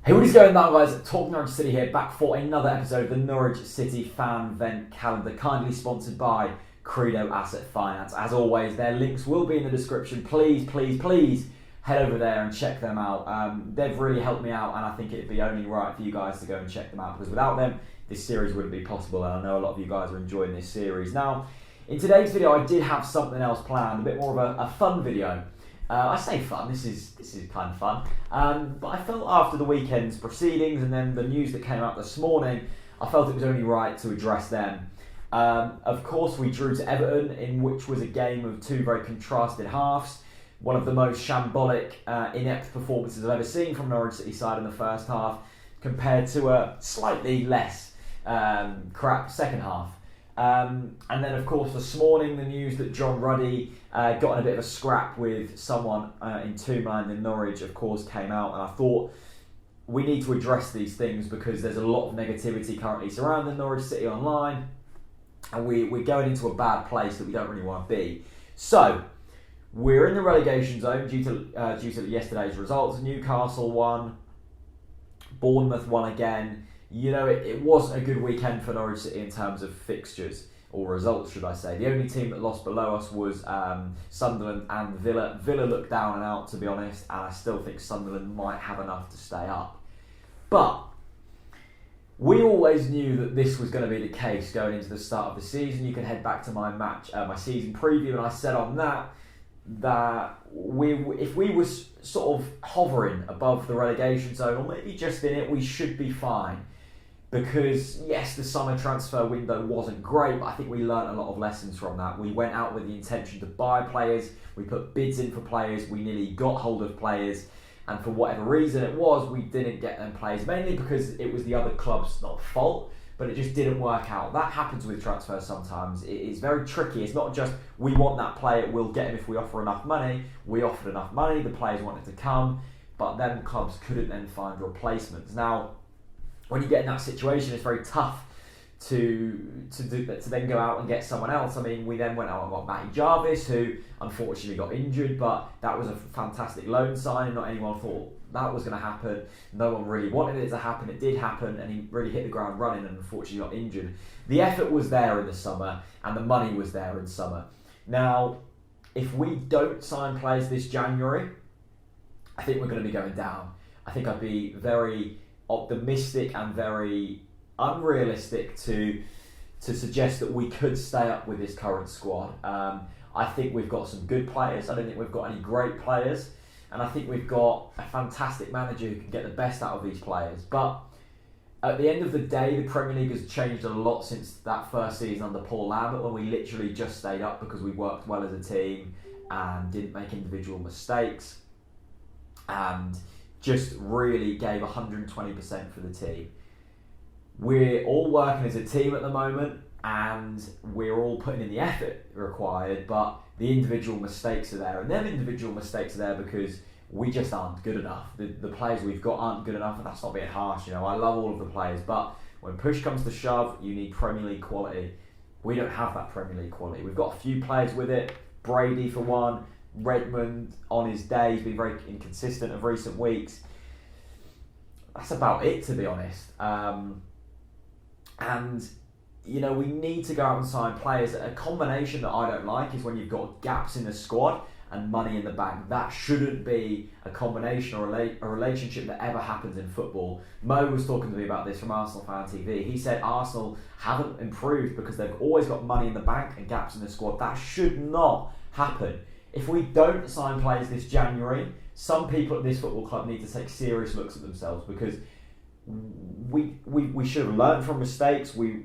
Hey, what is going on, guys? Talk Norwich City here, back for another episode of the Norwich City Fanvent calendar, kindly sponsored by Credo Asset Finance. As always, their links will be in the description. Please head over there and check them out. They've really helped me out, and I think it'd be only right for you guys to go and check them out, because without them, this series wouldn't be possible, and I know a lot of you guys are enjoying this series. Now, in today's video, I did have something else planned, a bit more of a fun video. I say fun, this is kind of fun, but I felt after the weekend's proceedings and then the news that came out this morning, I felt it was only right to address them. Of course, we drew to Everton, in which was a game of two very contrasted halves. One of the most shambolic, inept performances I've ever seen from Norwich City side in the first half, compared to a slightly less crap second half. And then, of course, this morning, the news that John Ruddy got in a bit of a scrap with someone in Tombland in Norwich, of course, came out. And I thought we need to address these things because there's a lot of negativity currently surrounding Norwich City online. And we're going into a bad place that we don't really want to be. So, we're in the relegation zone due to yesterday's results. Newcastle won, Bournemouth won again. You know, it wasn't a good weekend for Norwich City in terms of fixtures, or results, should I say. The only team that lost below us was Sunderland and Villa. Villa looked down and out, to be honest, and I still think Sunderland might have enough to stay up. But we always knew that this was going to be the case going into the start of the season. You can head back to my season preview, and I said on that if we were sort of hovering above the relegation zone, or maybe just in it, we should be fine. Because, yes, the summer transfer window wasn't great, but I think we learned a lot of lessons from that. We went out with the intention to buy players, we put bids in for players, we nearly got hold of players, and for whatever reason it was, we didn't get them players, mainly because it was the other club's not fault, but it just didn't work out. That happens with transfers sometimes. It is very tricky. It's not just, we want that player, we'll get him if we offer enough money. We offered enough money, the players wanted to come, but then clubs couldn't then find replacements. Now, when you get in that situation, it's very tough to then go out and get someone else. I mean, we then went out and got Matty Jarvis, who unfortunately got injured, but that was a fantastic loan sign. Not anyone thought that was going to happen. No one really wanted it to happen. It did happen, and he really hit the ground running and unfortunately got injured. The effort was there in the summer, and the money was there in summer. Now, if we don't sign players this January, I think we're going to be going down. I think I'd be very optimistic and very unrealistic to suggest that we could stay up with this current squad. I think we've got some good players. I don't think we've got any great players, and I think we've got a fantastic manager who can get the best out of these players. But at the end of the day, the Premier League has changed a lot since that first season under Paul Lambert, when we literally just stayed up because we worked well as a team and didn't make individual mistakes and just really gave 120% for the team. We're all working as a team at the moment, and we're all putting in the effort required, but the individual mistakes are there. And them individual mistakes are there because we just aren't good enough. The players we've got aren't good enough, and that's not being harsh. You know, I love all of the players, but when push comes to shove, you need Premier League quality. We don't have that Premier League quality. We've got a few players with it. Brady, for one. Redmond, on his day, he's been very inconsistent of recent weeks. That's about it, to be honest. And, you know, we need to go out and sign players. A combination that I don't like is when you've got gaps in the squad and money in the bank. That shouldn't be a combination or a relationship that ever happens in football. Mo was talking to me about this from Arsenal Fan TV. He said Arsenal haven't improved because they've always got money in the bank and gaps in the squad. That should not happen. If we don't sign players this January, some people at this football club need to take serious looks at themselves, because we should have learned from mistakes. We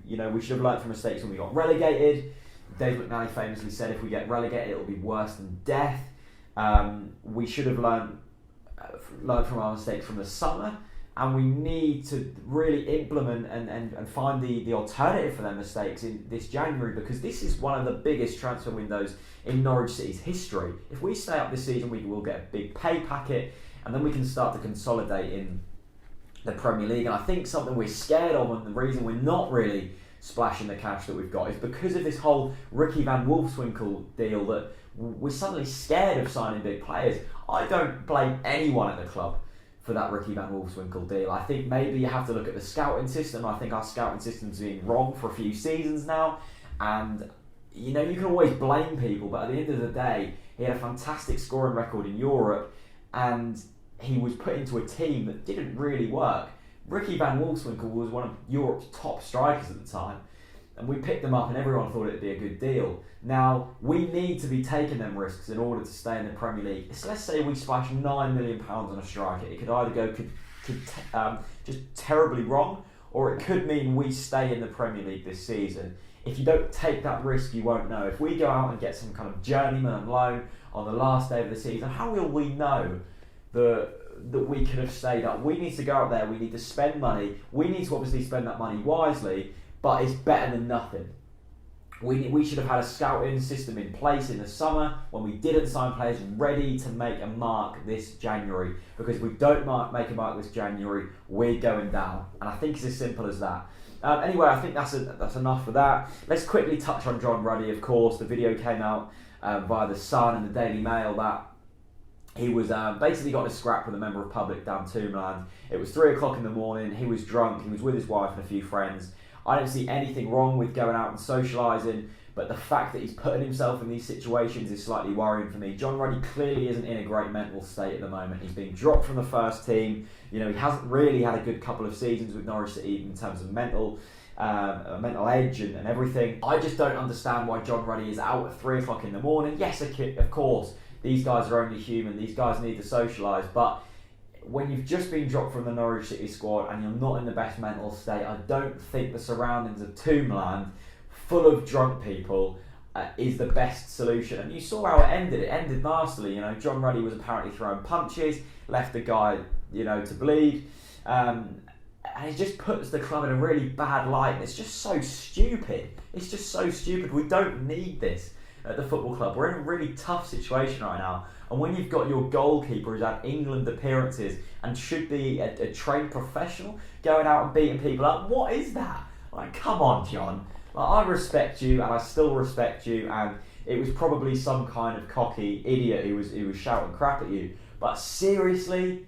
should have learned from mistakes when we got relegated. Dave McNally famously said, if we get relegated, it'll be worse than death. We should have learned from our mistakes from the summer, and we need to really implement and find the alternative for their mistakes in this January, because this is one of the biggest transfer windows in Norwich City's history. If we stay up this season, we will get a big pay packet, and then we can start to consolidate in the Premier League. And I think something we're scared of, and the reason we're not really splashing the cash that we've got, is because of this whole Ricky Van Wolfswinkel deal, that we're suddenly scared of signing big players. I don't blame anyone at the club for that Ricky Van Wolfswinkel deal. I think maybe you have to look at the scouting system. I think our scouting system's been wrong for a few seasons now, and you know, you can always blame people, but at the end of the day, he had a fantastic scoring record in Europe, and he was put into a team that didn't really work. Ricky Van Wolfswinkel was one of Europe's top strikers at the time, and we picked him up and everyone thought it'd be a good deal. Now, we need to be taking them risks in order to stay in the Premier League. So let's say we splash £9 million on a striker. It could either go just terribly wrong, or it could mean we stay in the Premier League this season. If you don't take that risk, you won't know. If we go out and get some kind of journeyman on loan on the last day of the season, how will we know that we could have stayed up? We need to go out there, we need to spend money. We need to obviously spend that money wisely, but it's better than nothing. We should have had a scouting system in place in the summer when we didn't sign players ready to make a mark this January. Because if we don't make a mark this January, we're going down. And I think it's as simple as that. Anyway, I think that's enough for that. Let's quickly touch on John Ruddy, of course. The video came out via The Sun and the Daily Mail that he was basically got in a scrap with a member of public down Tombland. It was 3 o'clock in the morning. He was drunk. He was with his wife and a few friends. I don't see anything wrong with going out and socialising, but the fact that he's putting himself in these situations is slightly worrying for me. John Ruddy clearly isn't in a great mental state at the moment. He's been dropped from the first team. You know, he hasn't really had a good couple of seasons with Norwich City in terms of mental edge and everything. I just don't understand why John Ruddy is out at 3 o'clock in the morning. Yes, of course, these guys are only human. These guys need to socialise, but when you've just been dropped from the Norwich City squad and you're not in the best mental state, I don't think the surroundings of Tombland, full of drunk people, is the best solution. And you saw how it ended. It ended nastily. You know, John Ruddy was apparently throwing punches, left the guy, you know, to bleed, and it just puts the club in a really bad light. And it's just so stupid. It's just so stupid. We don't need this at the football club. We're in a really tough situation right now. And when you've got your goalkeeper who's had England appearances and should be a trained professional going out and beating people up, what is that? Like, come on, John. Like, I respect you, and I still respect you, and it was probably some kind of cocky idiot who was shouting crap at you. But seriously,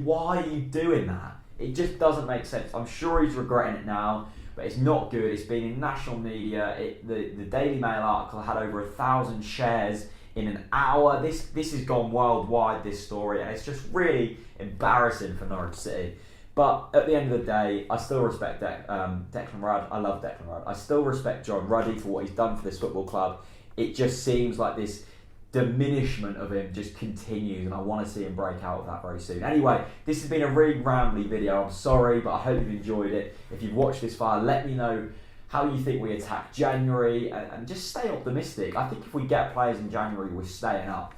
why are you doing that? It just doesn't make sense. I'm sure he's regretting it now, but it's not good. It's been in national media. The Daily Mail article had over 1,000 shares in an hour. This has gone worldwide, this story, and it's just really embarrassing for Norwich City. But at the end of the day, I still respect Declan Rudd. I love Declan Rudd. I still respect John Ruddy for what he's done for this football club. It just seems like this diminishment of him just continues, and I want to see him break out of that very soon. Anyway, this has been a really rambly video. I'm sorry, but I hope you've enjoyed it. If you've watched this far, let me know how you think we attack January, and just stay optimistic. I think if we get players in January, we're staying up.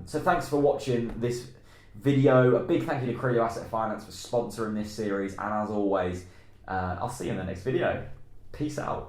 So thanks for watching this video. A big thank you to Credo Asset Finance for sponsoring this series, and as always, I'll see you in the next video. Peace out.